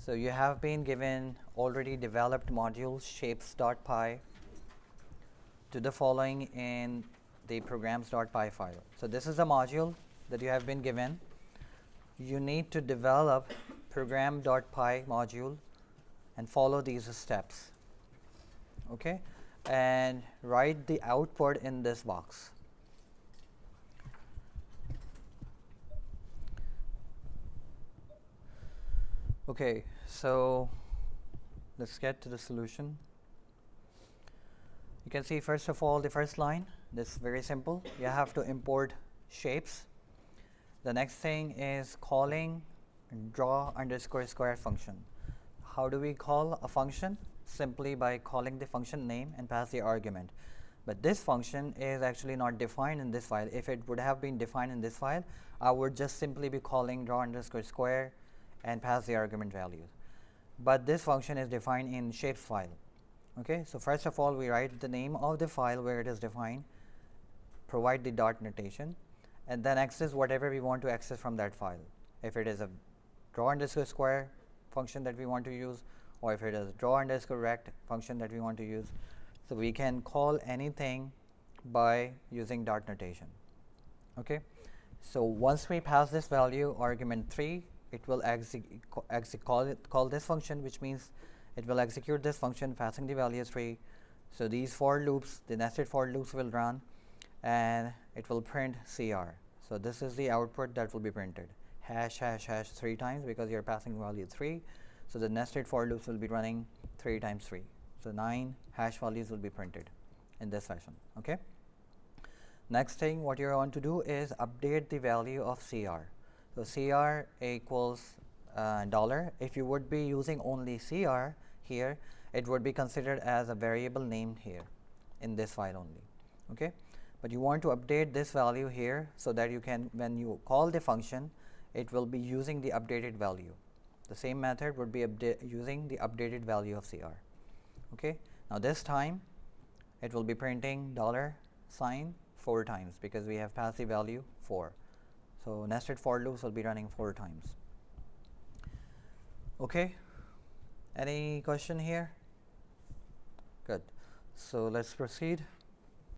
So you have been given already developed modules shapes.py to the following in the programs.py file. So this is a module that you have been given. You need to develop program.py module and follow these steps, okay, and write the output in this box. Okay, so let's get to the solution. You can see first of all the first line, this is very simple. You have to import shapes. The next thing is calling draw_square function. How do we call a function? Simply by calling the function name and pass the argument. But this function is actually not defined in this file. If it would have been defined in this file, I would just simply be calling draw_square and pass the argument values. But this function is defined in shapes file. Okay, so first of all we write the name of the file where it is defined, provide the dot notation, and then access whatever we want to access from that file. If it is a draw_square function that we want to use, or if it is draw_rect function that we want to use, so we can call anything by using dot notation. Okay, so once we pass this value argument 3, it will call this function, which means it will execute this function passing the value 3. So these for loops, the nested for loops will run and it will print CR. So this is the output that will be printed, hash hash hash 3 times because you are passing value 3. So the nested for loops will be running 3 times 3. So 9 hash values will be printed in this fashion. Okay. Next thing what you want to do is update the value of CR. So CR equals $. If you would be using only CR here, it would be considered as a variable named here in this file only. Okay, but you want to update this value here so that you can, when you call the function, it will be using the updated value. The same method would be using the updated value of CR. Okay, now this time it will be printing $sign 4 times because we have passed the value 4. So nested for loops will be running 4 times. Okay, any question here? Good. So let's proceed.